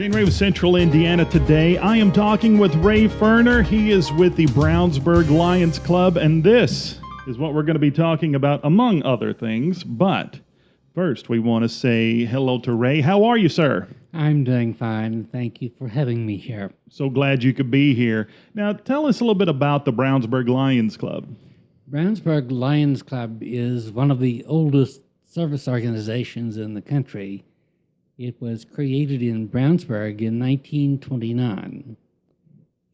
Jane Ray with Central Indiana today. I am talking with Ray Furner. He is with the Brownsburg Lions Club, and this is what we're going to be talking about, among other things. But first, we want to say hello to Ray. How are you, sir? I'm doing fine. Thank you for having me here. So glad you could be here. Now, tell us a little bit about the Brownsburg Lions Club. Brownsburg Lions Club is one of the oldest service organizations in the country. It was created in Brownsburg in 1929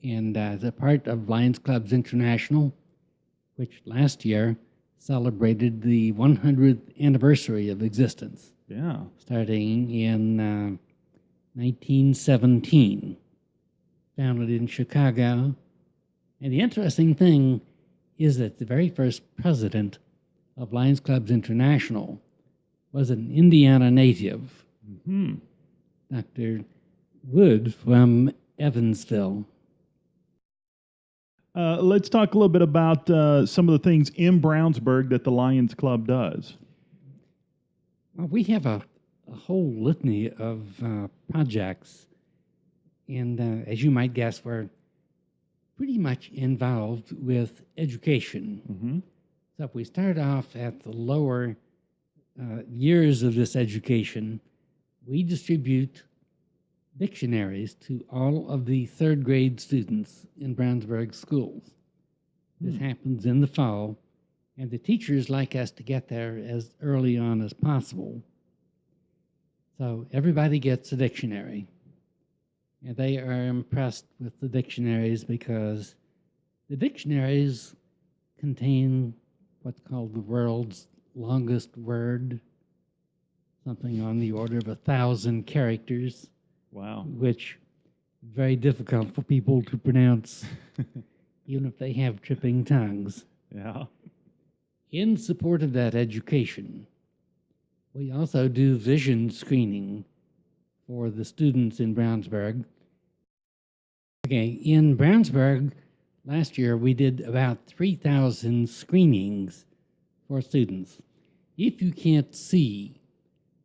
and as a part of Lions Clubs International, which last year celebrated the 100th anniversary of existence. Yeah. Starting in 1917. Founded in Chicago. And the interesting thing is that the very first president of Lions Clubs International was an Indiana native. Mm-hmm. Dr. Wood from Evansville. Let's talk a little bit about some of the things in Brownsburg that the Lions Club does. Well, we have a whole litany of projects, and as you might guess, we're pretty much involved with education. Mm-hmm. So if we start off at the lower years of this education, we distribute dictionaries to all of the third grade students in Brownsburg schools. This happens in the fall, and the teachers like us to get there as early on as possible. So everybody gets a dictionary, and they are impressed with the dictionaries because the dictionaries contain what's called the world's longest word, something on the order of 1,000 characters. Wow. Which is very difficult for people to pronounce, even if they have tripping tongues. Yeah. In support of that education, we also do vision screening for the students in Brownsburg. Okay, in Brownsburg, last year we did about 3,000 screenings for students. If you can't see,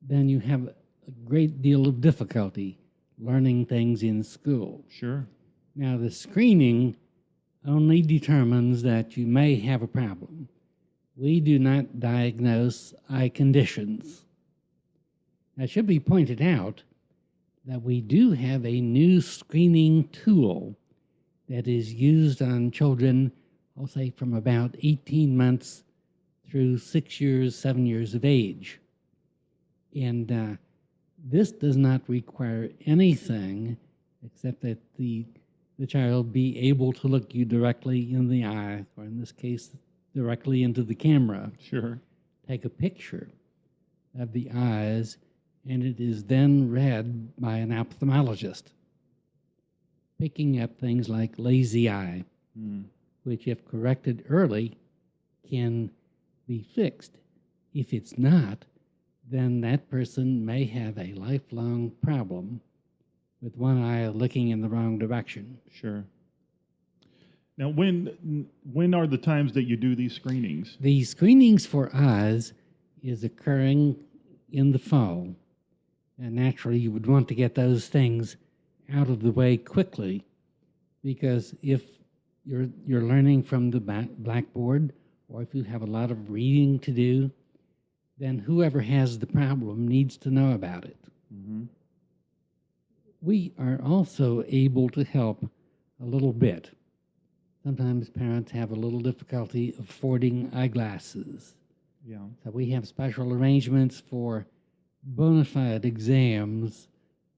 then you have a great deal of difficulty learning things in school. Sure. Now, the screening only determines that you may have a problem. We do not diagnose eye conditions. It should be pointed out that we do have a new screening tool that is used on children, I'll say from about 18 months through 6 years, 7 years of age. And this does not require anything except that the child be able to look you directly in the eye, or in this case, directly into the camera. Sure. Take a picture of the eyes, and it is then read by an ophthalmologist, picking up things like lazy eye, which, if corrected early, can be fixed. If it's not, then that person may have a lifelong problem with one eye looking in the wrong direction. Sure. Now, when are the times that you do these screenings? The screenings for eyes is occurring in the fall. And naturally, you would want to get those things out of the way quickly, because if you're learning from the blackboard, or if you have a lot of reading to do, then whoever has the problem needs to know about it. Mm-hmm. We are also able to help a little bit. Sometimes parents have a little difficulty affording eyeglasses. Yeah. So we have special arrangements for bona fide exams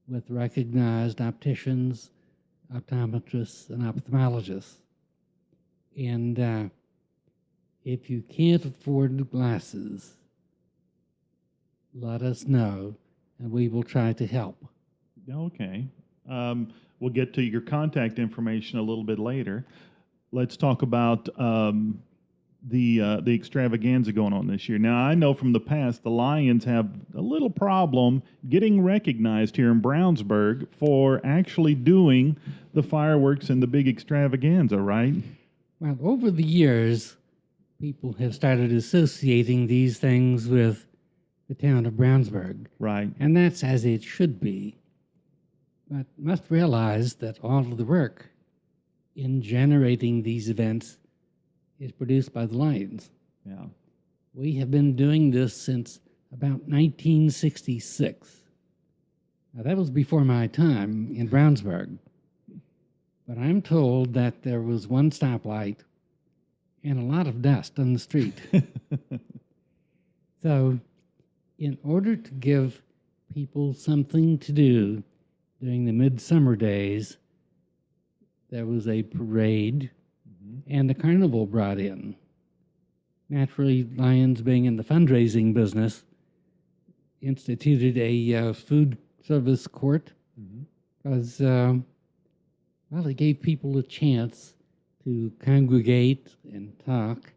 with recognized opticians, optometrists, and ophthalmologists. And if you can't afford the glasses, let us know, and we will try to help. Okay. We'll get to your contact information a little bit later. Let's talk about the extravaganza going on this year. Now, I know from the past the Lions have a little problem getting recognized here in Brownsburg for actually doing the fireworks and the big extravaganza, right? Well, over the years, people have started associating these things with the town of Brownsburg. Right. And that's as it should be. but must realize that all of the work in generating these events is produced by the Lions. Yeah. We have been doing this since about 1966. Now, that was before my time in Brownsburg. But I'm told that there was one stoplight and a lot of dust on the street. So, in order to give people something to do during the midsummer days, there was a parade and a carnival brought in. Naturally, Lions, being in the fundraising business, instituted a food service court because, well, it gave people a chance to congregate and talk.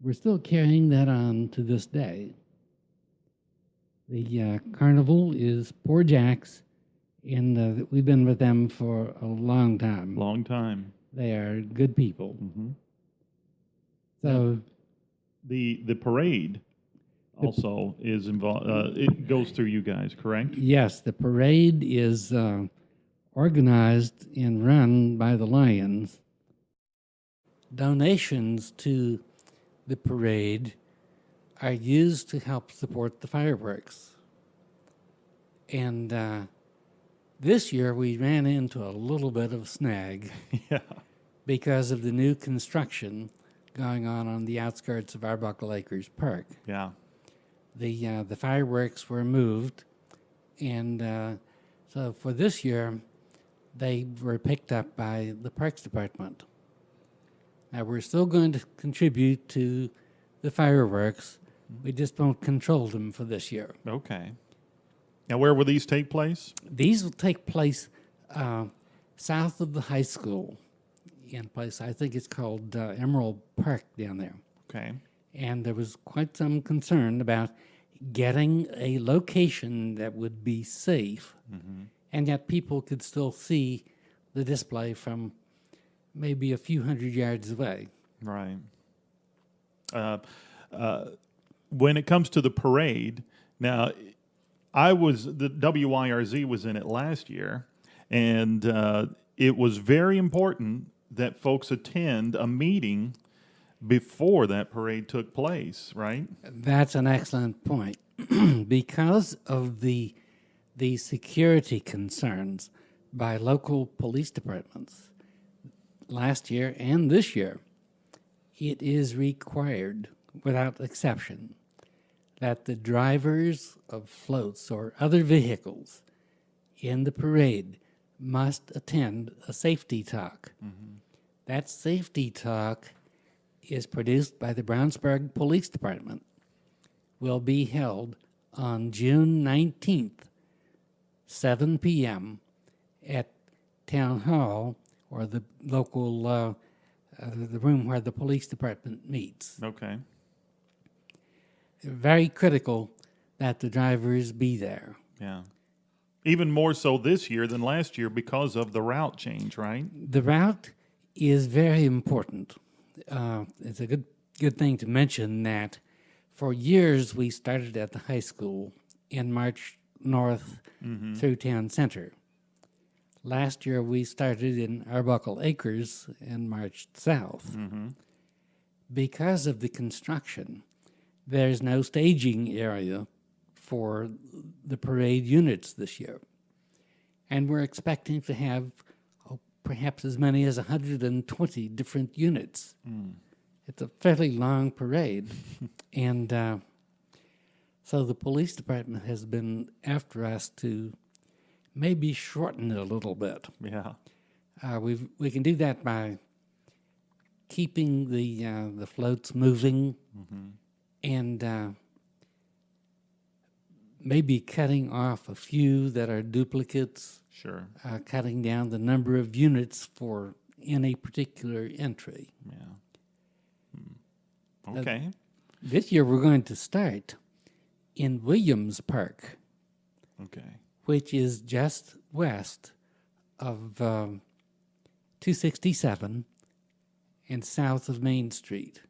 We're still carrying that on to this day. The carnival is Poor Jack's, and we've been with them for a long time. Long time. They are good people. So the parade also is involved. It goes through you guys, correct? yes, the parade is organized and run by the Lions. Donations to the parade are used to help support the fireworks. And this year we ran into a little bit of a snag Yeah. because of the new construction going on the outskirts of Arbuckle Acres Park. Yeah. The fireworks were moved, and so for this year, they were picked up by the Parks Department. Now, we're still going to contribute to the fireworks. We just won't control them for this year. Okay. Now, where will these take place? These will take place south of the high school in a place, I think it's called Emerald Park down there. Okay. And there was quite some concern about getting a location that would be safe, and yet people could still see the display from maybe a few hundred yards away. Right. When it comes to the parade, now, the WYRZ was in it last year, and it was very important that folks attend a meeting before that parade took place, right? That's an excellent point. Because of the security concerns by local police departments last year and this year, it is required without exception that the drivers of floats or other vehicles in the parade must attend a safety talk. That safety talk is produced by the Brownsburg Police Department, will be held on June 19th, 7 p.m. at Town Hall, or the local, the room where the police department meets. Okay. Very critical that the drivers be there. Yeah. Even more so this year than last year because of the route change, right? The route is very important. It's a good thing to mention that for years we started at the high school and marched north through town center. Last year we started in Arbuckle Acres and marched south. Because of the construction, there's no staging area for the parade units this year. And we're expecting to have perhaps as many as 120 different units. It's a fairly long parade. And so the police department has been after us to maybe shorten it a little bit. Yeah. We can do that by keeping the floats moving and maybe cutting off a few that are duplicates. Sure. Cutting down the number of units for any particular entry. Yeah. Okay. This year we're going to start in Williams Park, Okay. which is just west of 267 and south of Main Street.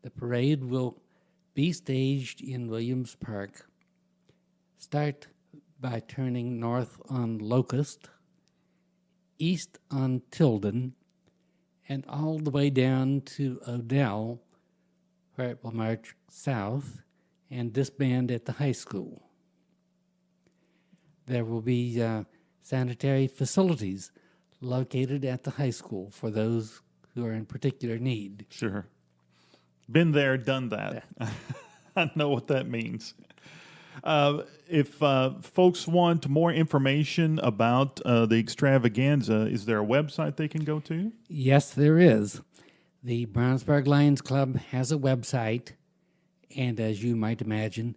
The parade will be staged in Williams Park, start by turning north on Locust, east on Tilden, and all the way down to Odell, where it will march south and disband at the high school. There will be sanitary facilities located at the high school for those who are in particular need. Sure. Been there, done that. Yeah. I know what that means. If folks want more information about the extravaganza, is there a website they can go to? Yes, there is. The Brownsburg Lions Club has a website, and as you might imagine,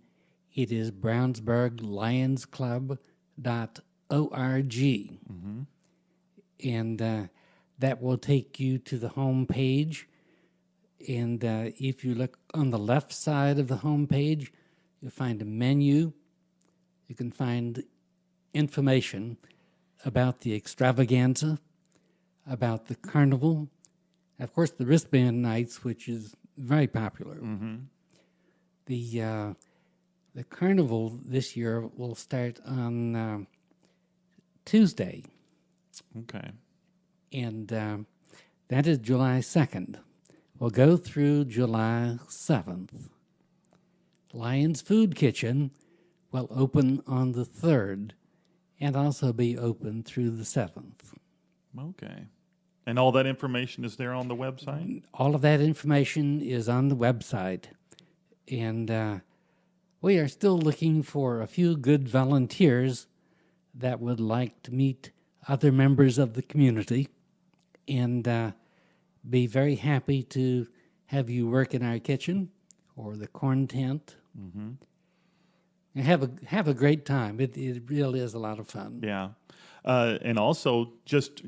it is brownsburglionsclub.org. Mm-hmm. And that will take you to the home page. And if you look on the left side of the home page, you'll find a menu. You can find information about the extravaganza, about the carnival, of course, the wristband nights, which is very popular. Mm-hmm. The carnival this year will start on Tuesday. Okay. And that is July 2nd. We'll go through July 7th. Lions Food Kitchen will open on the 3rd and also be open through the 7th. Okay. And all that information is there on the website? All of that information is on the website. And we are still looking for a few good volunteers that would like to meet other members of the community and be very happy to have you work in our kitchen or the corn tent. Mm-hmm. And have a great time. It really is a lot of fun. Yeah. And also just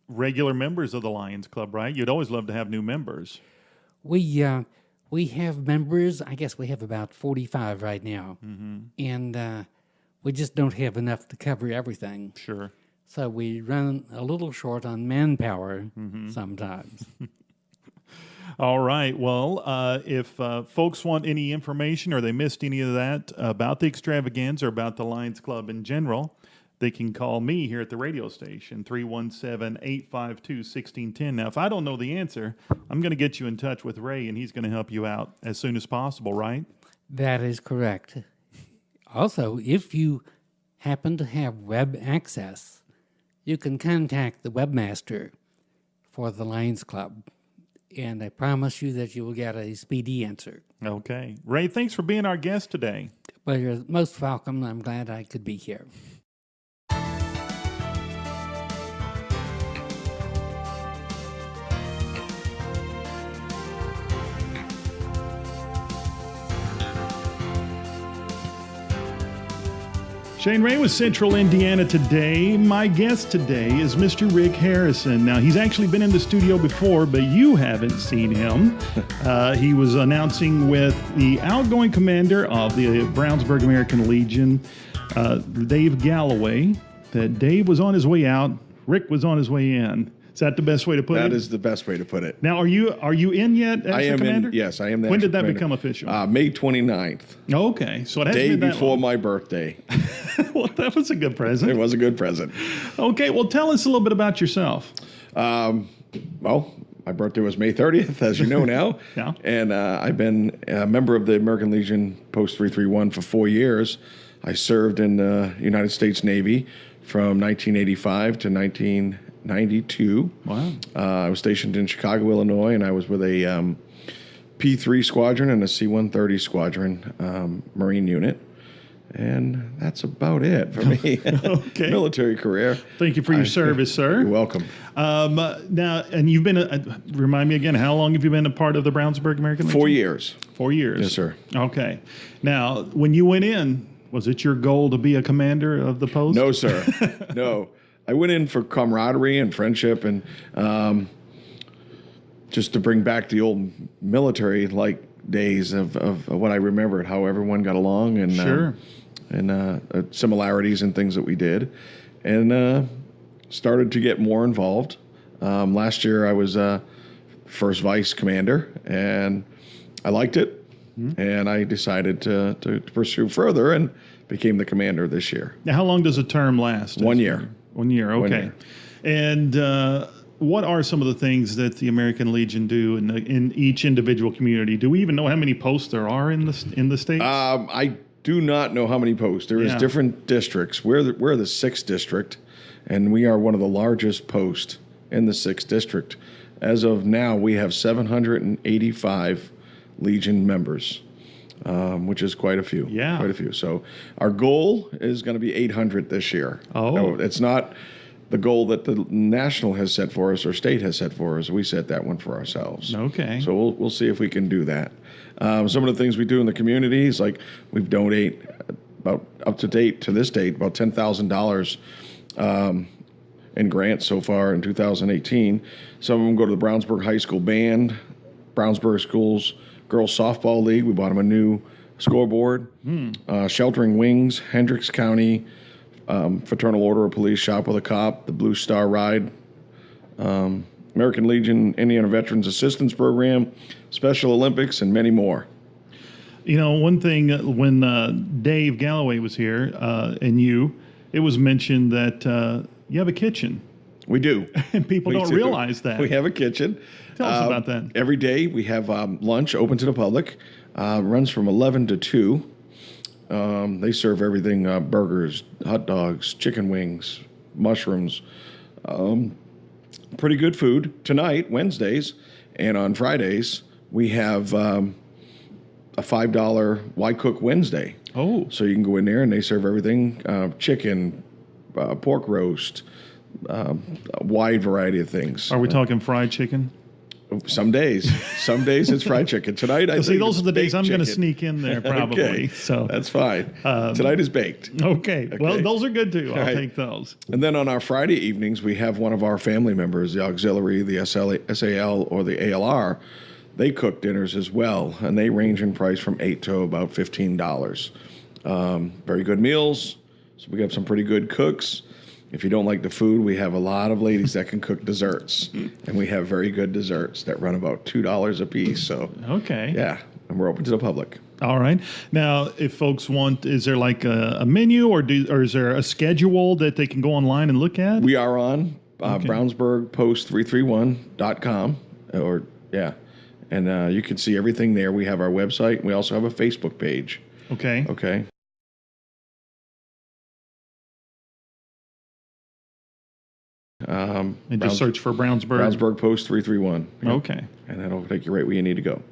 regular members of the Lions Club, right? You'd always love to have new members. We have members. I guess we have about 45 right now. Mm-hmm. And we just don't have enough to cover everything. Sure. So we run a little short on manpower sometimes. All right. Well, if folks want any information or they missed any of that about the extravaganza or about the Lions Club in general, they can call me here at the radio station, 317-852-1610. Now, if I don't know the answer, I'm going to get you in touch with Ray, and he's going to help you out as soon as possible, right? That is correct. Also, if you happen to have web access, you can contact the webmaster for the Lions Club, and I promise you that you will get a speedy answer. Okay. Ray, thanks for being our guest today. Well, you're most welcome. I'm glad I could be here. Shane Ray with Central Indiana Today. My guest today is Mr. Rick Harrison. Now, he's actually been in the studio before, but you haven't seen him. He was announcing with the outgoing commander of the Brownsburg American Legion, Dave Galloway, that Dave was on his way out, Rick was on his way in. Is that the best way to put it? That is the best way to put it. Now, are you in yet, I am commander? in. Yes, I am. When did that become official? May 29th. Okay, so it hasn't Day been that before long. my birthday. Well, that was a good present. It was a good present. Okay, well, tell us a little bit about yourself. Well, my birthday was May 30th, as you know now. Yeah. And I've been a member of the American Legion Post 331 for 4 years. I served in the United States Navy from 1985 to 1992. Wow. I was stationed in Chicago, Illinois, and I was with a P-3 squadron and a C-130 squadron Marine unit. And that's about it for me. Okay. Military career. Thank you for your service, sir. You're welcome. Now, and you've been, remind me again, how long have you been a part of the Brownsburg American Legion? 4 years. 4 years. Yes, sir. Okay. Now, when you went in, was it your goal to be a commander of the post? No, sir. No. I went in for camaraderie and friendship and just to bring back the old military-like days of what I remembered, how everyone got along and Sure. Similarities and things that we did, and started to get more involved. Last year I was first vice commander, and I liked it. and I decided to pursue further and became the commander this year. Now, how long does a term last? 1 year. 1 year, okay. 1 year. And what are some of the things that the American Legion do in each individual community? Do we even know how many posts there are in the state? I do not know how many posts. There is different districts. We're the 6th district, and we are one of the largest posts in the 6th district. As of now, we have 785 Legion members, which is quite a few. Yeah. Quite a few. So our goal is going to be 800 this year. Oh. No, it's not the goal that the national has set for us or state has set for us. We set that one for ourselves. Okay. So we'll see if we can do that. Some of the things we do in the community is like we've donate about up to date to this date about $10,000 in grants so far in 2018. Some of them go to the Brownsburg High School band, Brownsburg Schools Girls Softball League. We bought them a new scoreboard. Sheltering Wings, Hendricks County Fraternal Order of Police, Shop with a Cop, the Blue Star Ride, American Legion Indiana Veterans Assistance Program, Special Olympics, and many more. You know, one thing, when Dave Galloway was here, and it was mentioned that you have a kitchen. We do. And people don't realize that. We have a kitchen. Tell us about that. Every day we have lunch open to the public. Runs from 11 to 2. They serve everything, burgers, hot dogs, chicken wings, mushrooms, pretty good food. Tonight, Wednesdays, and on Fridays, we have a $5 Why Cook Wednesday. Oh. So you can go in there and they serve everything, chicken, pork roast, a wide variety of things. Are we talking fried chicken? Some days it's fried chicken. Tonight, I See, think those it's are the days I'm baked going to chicken. sneak in there probably. Okay, So that's fine. Tonight is baked. Okay. Well, those are good too. I'll right. take those. And then on our Friday evenings, we have one of our family members, the auxiliary, the SAL, or the ALR. They cook dinners as well, and they range in price from $8 to about $15. Very good meals. So we have some pretty good cooks. If you don't like the food, we have a lot of ladies that can cook desserts, and we have very good desserts that run about $2 a piece. So Okay. yeah, and we're open to the public. All right. Now, if folks want, is there like a menu or is there a schedule that they can go online and look at? We are on BrownsburgPost331.com, and you can see everything there. We have our website, and we also have a Facebook page. Okay. Okay. And just search for Brownsburg. Brownsburg Post 331. Yep. Okay. And that'll take you right where you need to go.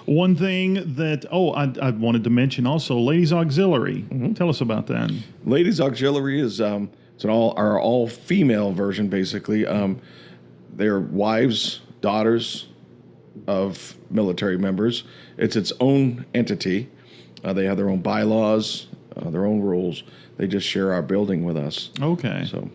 One thing that, I wanted to mention also, Ladies Auxiliary. Tell us about that. Ladies Auxiliary is it's our all female version basically. They're wives, daughters of military members. It's its own entity. They have their own bylaws, their own rules. They just share our building with us. Okay. So.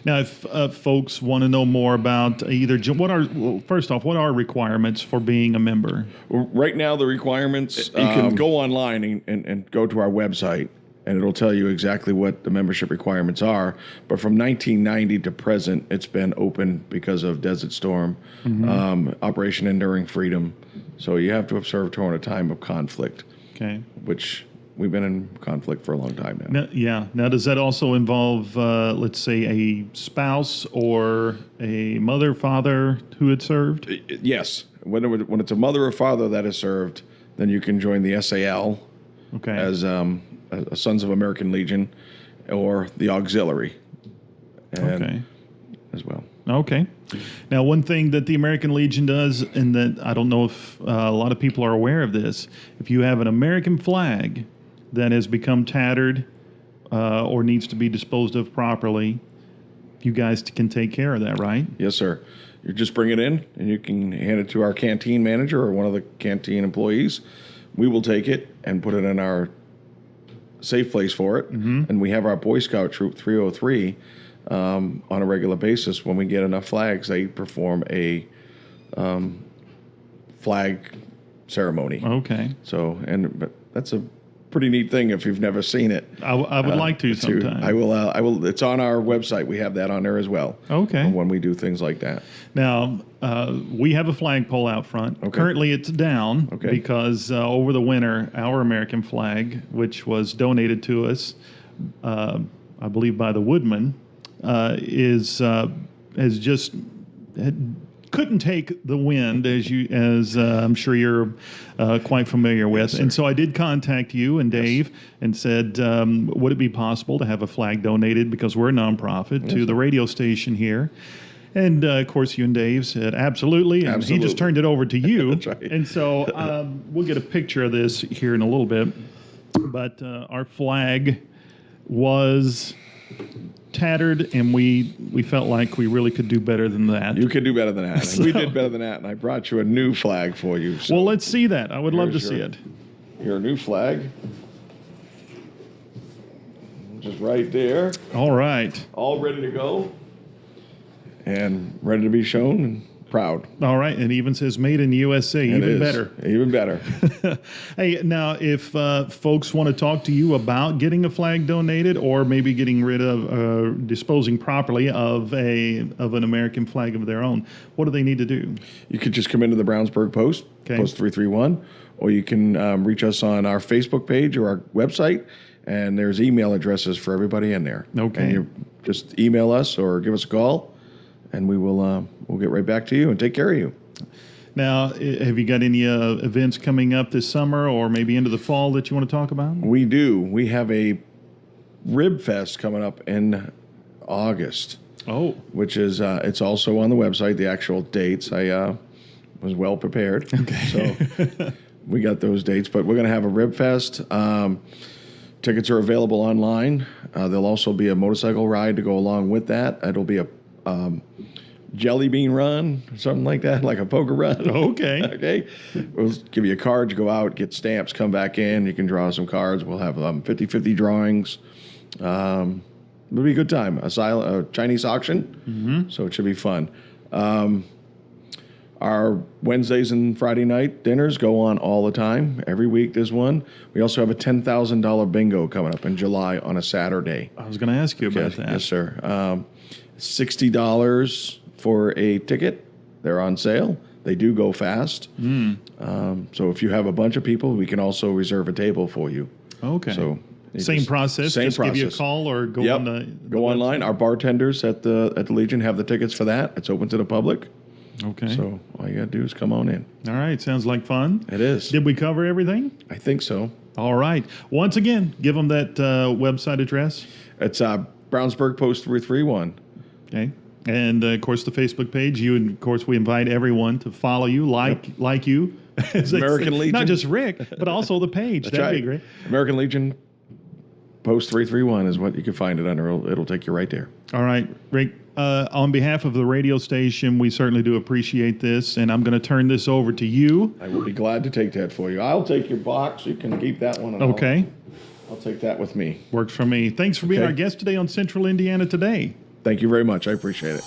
Now, if folks want to know more about first off, what are requirements for being a member? Right now, the requirements, you can go online and go to our website, and it'll tell you exactly what the membership requirements are. But from 1990 to present, it's been open because of Desert Storm, Operation Enduring Freedom. So you have to have served during a time of conflict, Okay. which we've been in conflict for a long time now. Now, does that also involve, let's say, a spouse or a mother, father who had served? Yes. When it's a mother or father that has served, then you can join the SAL Okay. as Sons of American Legion or the auxiliary Okay. as well. Okay. Now, one thing that the American Legion does, and that I don't know if a lot of people are aware of this, if you have an American flag that has become tattered or needs to be disposed of properly, you guys can take care of that, right? Yes, sir. You just bring it in, and you can hand it to our canteen manager or one of the canteen employees. We will take it and put it in our safe place for it. And we have our Boy Scout Troop 303 on a regular basis. When we get enough flags, they perform a flag ceremony. Okay. So, but that's a pretty neat thing if you've never seen it. I would like to sometime. I will. It's on our website. We have that on there as well. Okay. When we do things like that. Now, we have a flagpole out front. Okay. Currently, it's down because over the winter, our American flag, which was donated to us, I believe by the Woodman, couldn't take the wind as I'm sure you're quite familiar with. Yes, and so I did contact you and Dave and said, would it be possible to have a flag donated, because we're a nonprofit, to the radio station here? And of course, you and Dave said absolutely, and he just turned it over to you. That's right. And so we'll get a picture of this here in a little bit. But our flag was tattered, and we felt like we really could do better than that. You could do better than that. And we did better than that, and I brought you a new flag for you. So well, let's see that. I would love to see it. Your new flag. Just right there. All right. All ready to go. And ready to be shown and proud. All right. And it even says made in the USA. Even better. Even better. Hey, now, if folks want to talk to you about getting a flag donated, or maybe getting rid of, disposing properly of an American flag of their own, what do they need to do? You could just come into the Brownsburg Post, Post 331, or you can reach us on our Facebook page or our website, and there's email addresses for everybody in there. Okay. And you just email us or give us a call, and we'll get right back to you and take care of you. Now, have you got any events coming up this summer or maybe into the fall that you want to talk about? We do. We have a Rib Fest coming up in August. Oh. Which is, it's also on the website, the actual dates. I was well prepared. Okay. So we got those dates. But we're going to have a Rib Fest. Tickets are available online. There'll also be a motorcycle ride to go along with that. It'll be a jelly bean run, something like that, like a poker run. Okay. Okay. We'll give you a card to go out, get stamps, come back in. You can draw some cards. We'll have 50-50 drawings. It'll be a good time. A Chinese auction, so it should be fun. Our Wednesdays and Friday night dinners go on all the time. Every week there's one. We also have a $10,000 bingo coming up in July on a Saturday. I was going to ask you about that. Yes, sir. $60 for a ticket. They're on sale. They do go fast. So if you have a bunch of people, we can also reserve a table for you. Okay. So same process. Same just process. Give you a call or go on the go online. Our bartenders at the Legion have the tickets for that. It's open to the public. Okay. So all you got to do is come on in. All right. Sounds like fun. It is. Did we cover everything? I think so. All right. Once again, give them that website address. It's Brownsburg Post 331. Okay. And, of course, the Facebook page. You, and, of course, we invite everyone to follow you, like you. American Legion. Not just Rick, but also the page. That'd be great. American Legion Post 331 is what you can find it under. It'll take you right there. All right, Rick. On behalf of the radio station, we certainly do appreciate this, and I'm going to turn this over to you. I will be glad to take that for you. I'll take your box. You can keep that one. Okay. I'll take that with me. Works for me. Thanks for being our guest today on Central Indiana Today. Thank you very much. I appreciate it.